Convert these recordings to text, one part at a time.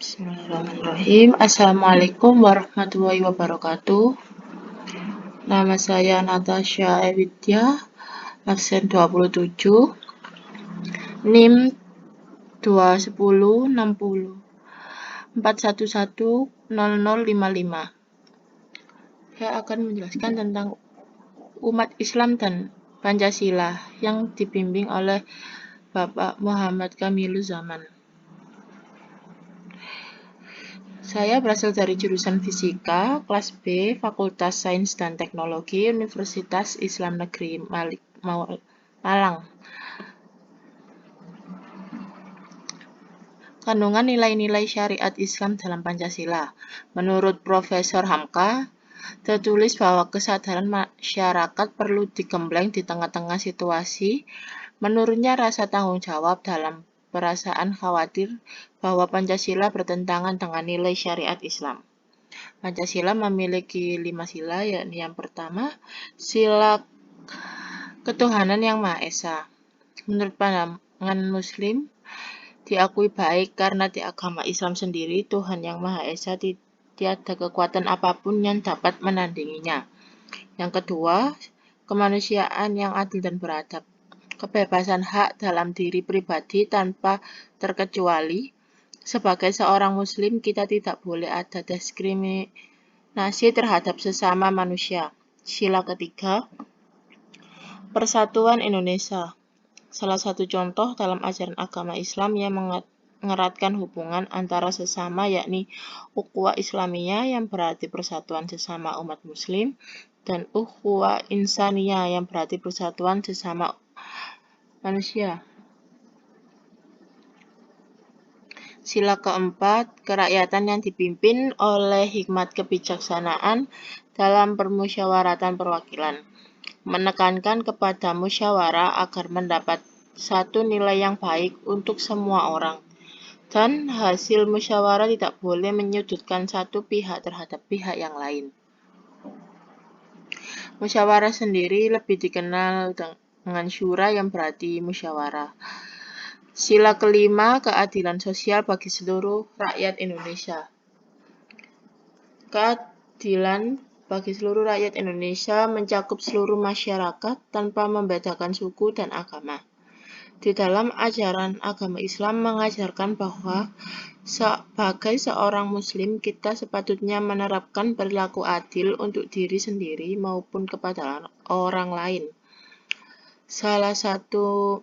Bismillahirrahmanirrahim. Assalamualaikum warahmatullahi wabarakatuh. Nama saya Natasha Ewidya, absen 27, NIM 21060 4110055. Saya akan menjelaskan tentang umat Islam dan Pancasila yang dibimbing oleh Bapak Muhammad Kamiluzaman. Saya berasal dari jurusan Fisika, kelas B, Fakultas Sains dan Teknologi, Universitas Islam Negeri Malang. Kandungan nilai-nilai syariat Islam dalam Pancasila. Menurut Profesor Hamka, tertulis bahwa kesadaran masyarakat perlu digembleng di tengah-tengah situasi menurunnya rasa tanggung jawab dalam perasaan khawatir bahwa Pancasila bertentangan dengan nilai syariat Islam. Pancasila memiliki 5 sila, yakni yang pertama, sila ketuhanan yang Maha Esa. Menurut pandangan Muslim, diakui baik karena di agama Islam sendiri, Tuhan yang Maha Esa tiada kekuatan apapun yang dapat menandinginya. Yang kedua, kemanusiaan yang adil dan beradab. Kebebasan hak dalam diri pribadi tanpa terkecuali. Sebagai seorang Muslim, kita tidak boleh ada diskriminasi terhadap sesama manusia. Sila ketiga, persatuan Indonesia. Salah satu contoh dalam ajaran agama Islam yang mengeratkan hubungan antara sesama, yakni ukhuwah Islamiyah yang berarti persatuan sesama umat Muslim, dan ukhuwah Insaniyah yang berarti persatuan sesama manusia. Sila keempat, kerakyatan yang dipimpin oleh hikmat kebijaksanaan dalam permusyawaratan perwakilan. Menekankan kepada musyawarah agar mendapat satu nilai yang baik untuk semua orang. Dan hasil musyawarah tidak boleh menyudutkan satu pihak terhadap pihak yang lain. Musyawarah sendiri lebih dikenal dengan syura yang berarti musyawarah. Sila kelima, keadilan sosial bagi seluruh rakyat Indonesia. Keadilan bagi seluruh rakyat Indonesia mencakup seluruh masyarakat tanpa membedakan suku dan agama. Di dalam ajaran agama Islam mengajarkan bahwa sebagai seorang Muslim, kita sepatutnya menerapkan perilaku adil untuk diri sendiri maupun kepada orang lain. Salah satu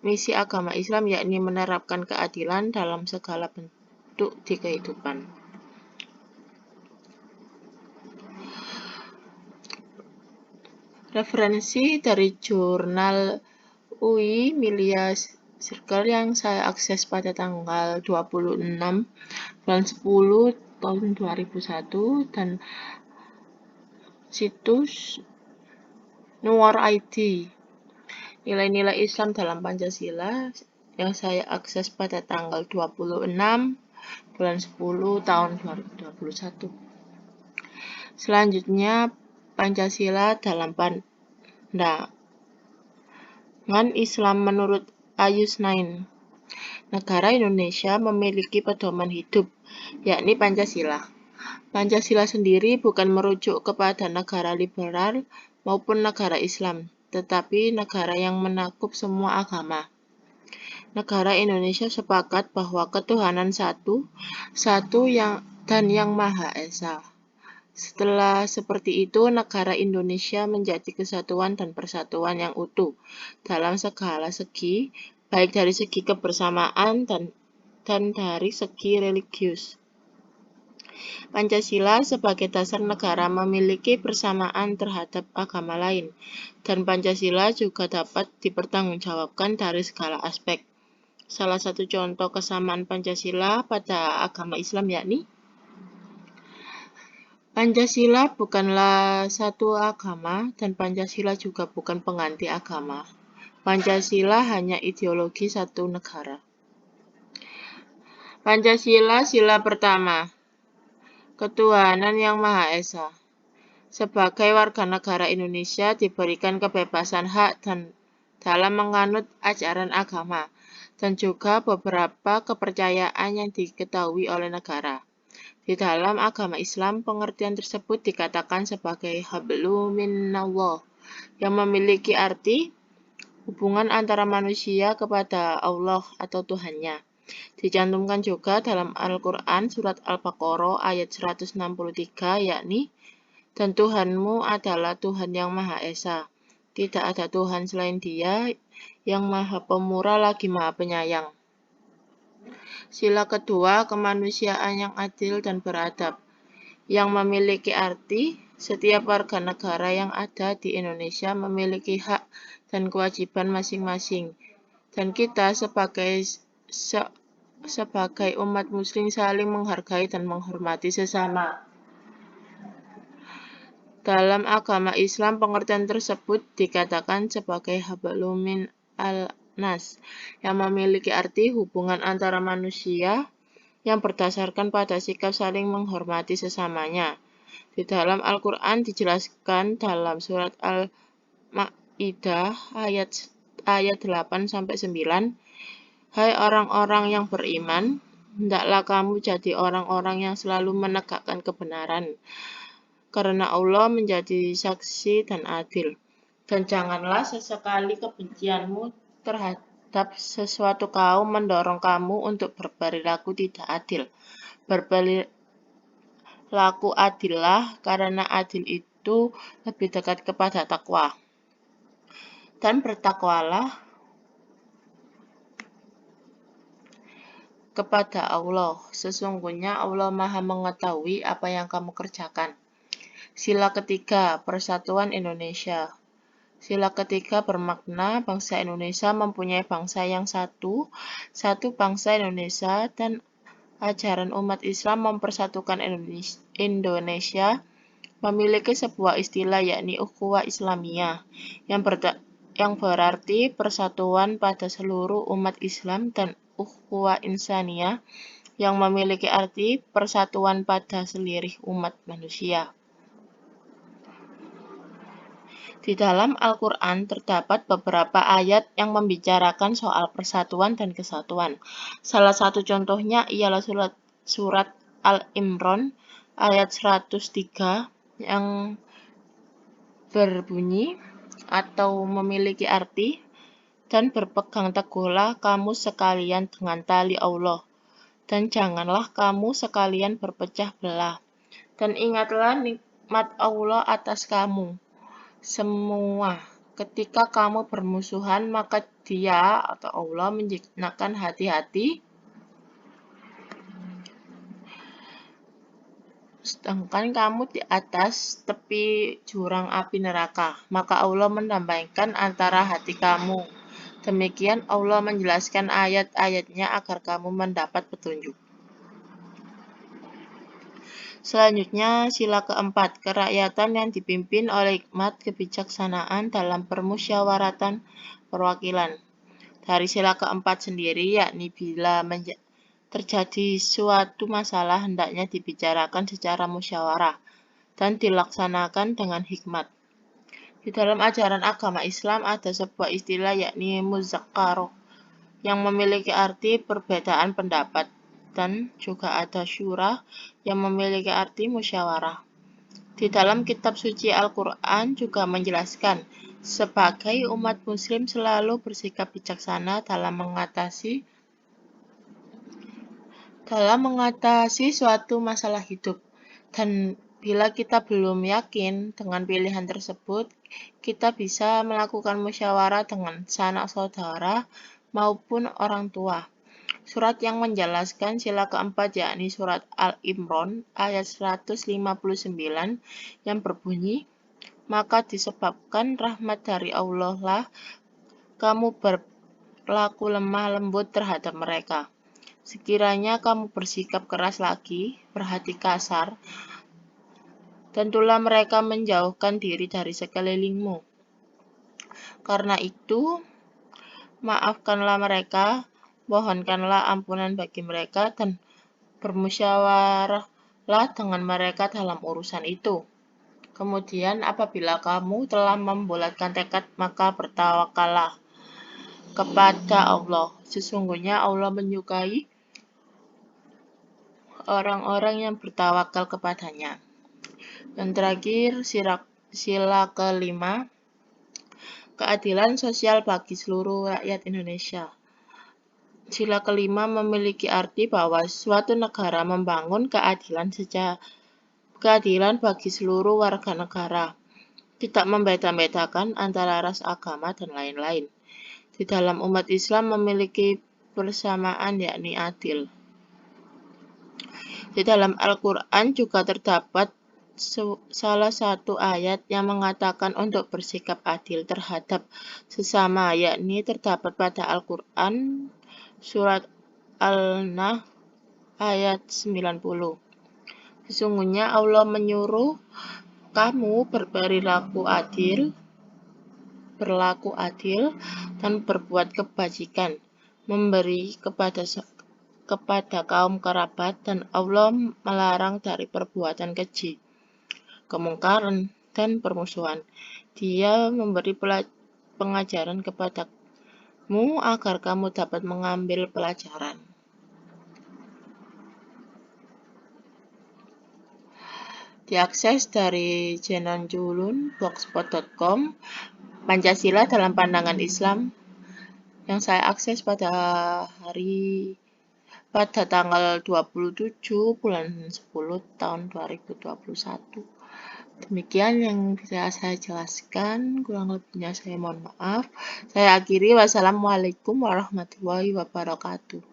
misi agama Islam yakni menerapkan keadilan dalam segala bentuk di kehidupan. Referensi dari jurnal UI Milia Circle yang saya akses pada tanggal 26 bulan 10 tahun 2001 dan situs Nuar ID. Nilai-nilai Islam dalam Pancasila yang saya akses pada tanggal 26 bulan 10 tahun 2021. Selanjutnya, Pancasila dalam pandangan Islam menurut Ayus Nain. Negara Indonesia memiliki pedoman hidup, yakni Pancasila. Pancasila sendiri bukan merujuk kepada negara liberal maupun negara Islam, tetapi negara yang menakup semua agama. Negara Indonesia sepakat bahwa ketuhanan satu dan yang Maha Esa. Setelah seperti itu, negara Indonesia menjadi kesatuan dan persatuan yang utuh dalam segala segi, baik dari segi kebersamaan dan dari segi religius. Pancasila sebagai dasar negara memiliki persamaan terhadap agama lain, dan Pancasila juga dapat dipertanggungjawabkan dari segala aspek. Salah satu contoh kesamaan Pancasila pada agama Islam yakni Pancasila bukanlah satu agama dan Pancasila juga bukan pengganti agama. Pancasila hanya ideologi satu negara. Pancasila sila pertama, ketuhanan yang Maha Esa. Sebagai warga negara Indonesia diberikan kebebasan hak dan dalam menganut ajaran agama, dan juga beberapa kepercayaan yang diketahui oleh negara. Di dalam agama Islam, pengertian tersebut dikatakan sebagai hablum minallah, yang memiliki arti hubungan antara manusia kepada Allah atau Tuhannya. Dicantumkan juga dalam Al-Quran surat Al-Baqarah ayat 163, yakni, dan Tuhanmu adalah Tuhan yang Maha Esa. Tidak ada Tuhan selain Dia, yang Maha Pemurah lagi Maha Penyayang. Sila kedua, kemanusiaan yang adil dan beradab, yang memiliki arti setiap warga negara yang ada di Indonesia memiliki hak dan kewajiban masing-masing, dan kita sebagai umat muslim saling menghargai dan menghormati sesama. Dalam agama Islam, pengertian tersebut dikatakan sebagai hablum min al-nas, yang memiliki arti hubungan antara manusia yang berdasarkan pada sikap saling menghormati sesamanya. Di dalam Al-Quran dijelaskan dalam surat Al-Ma'idah ayat 8-9, hai orang-orang yang beriman, hendaklah kamu jadi orang-orang yang selalu menegakkan kebenaran, karena Allah menjadi saksi dan adil. Dan janganlah sesekali kebencianmu terhadap sesuatu kaum mendorong kamu untuk berperilaku tidak adil. Berperilaku adillah, karena adil itu lebih dekat kepada takwa. Dan bertakwalah kepada Allah. Sesungguhnya Allah Maha mengetahui apa yang kamu kerjakan. Sila ketiga, Persatuan Indonesia. Sila ketiga bermakna bangsa Indonesia mempunyai bangsa yang satu bangsa Indonesia, dan ajaran umat Islam mempersatukan Indonesia memiliki sebuah istilah, yakni ukhuwah Islamiyah, yang berarti persatuan pada seluruh umat Islam, dan ukhuwah Insaniyah, yang memiliki arti persatuan pada seluruh umat manusia. Di dalam Al-Quran terdapat beberapa ayat yang membicarakan soal persatuan dan kesatuan. Salah satu contohnya ialah surat Al-Imran ayat 103 yang berbunyi atau memiliki arti, dan berpegang teguhlah kamu sekalian dengan tali Allah, dan janganlah kamu sekalian berpecah belah, dan ingatlah nikmat Allah atas kamu semua ketika kamu bermusuhan, maka Dia atau Allah menjinakkan hati-hati, sedangkan kamu di atas tepi jurang api neraka. Maka Allah mendamaikan antara hati kamu. Demikian Allah menjelaskan ayat-ayatnya agar kamu mendapat petunjuk. Selanjutnya, sila keempat, kerakyatan yang dipimpin oleh hikmat kebijaksanaan dalam permusyawaratan perwakilan. Dari sila keempat sendiri, yakni bila terjadi suatu masalah hendaknya dibicarakan secara musyawarah dan dilaksanakan dengan hikmat. Di dalam ajaran agama Islam ada sebuah istilah, yakni muzakkaroh, yang memiliki arti perbedaan pendapat, dan juga ada syura yang memiliki arti musyawarah. Di dalam kitab suci Al-Quran juga menjelaskan, sebagai umat muslim selalu bersikap bijaksana dalam mengatasi suatu masalah hidup. Dan bila kita belum yakin dengan pilihan tersebut, kita bisa melakukan musyawarah dengan sanak saudara maupun orang tua. Surat yang menjelaskan sila keempat yakni surat Al-Imran ayat 159 yang berbunyi, maka disebabkan rahmat dari Allah lah kamu berlaku lemah lembut terhadap mereka. Sekiranya kamu bersikap keras lagi, berhati kasar, tentulah mereka menjauhkan diri dari sekelilingmu. Karena itu, maafkanlah mereka, mohonkanlah ampunan bagi mereka, dan bermusyawarahlah dengan mereka dalam urusan itu. Kemudian apabila kamu telah membulatkan tekad, maka bertawakallah kepada Allah. Sesungguhnya Allah menyukai orang-orang yang bertawakal kepadanya. Dan terakhir, sila kelima, keadilan sosial bagi seluruh rakyat Indonesia. Sila kelima memiliki arti bahwa suatu negara membangun keadilan bagi seluruh warga negara, tidak membeda-bedakan antara ras, agama, dan lain-lain. Di dalam umat Islam memiliki persamaan, yakni adil. Di dalam Al-Quran juga terdapat salah satu ayat yang mengatakan untuk bersikap adil terhadap sesama, yakni terdapat pada Al-Quran surat Al-Nahl ayat 90. Sesungguhnya Allah menyuruh kamu berlaku adil dan berbuat kebajikan, memberi kepada kaum kerabat, dan Allah melarang dari perbuatan keji, kemungkaran, dan permusuhan. Dia memberi pengajaran kepadamu agar kamu dapat mengambil pelajaran. Diakses dari Jenan Julun, blogspot.com, Pancasila dalam pandangan Islam, yang saya akses pada tanggal 27 bulan 10 tahun 2021. Demikian yang bisa saya jelaskan, kurang lebihnya saya mohon maaf. Saya akhiri, wassalamualaikum warahmatullahi wabarakatuh.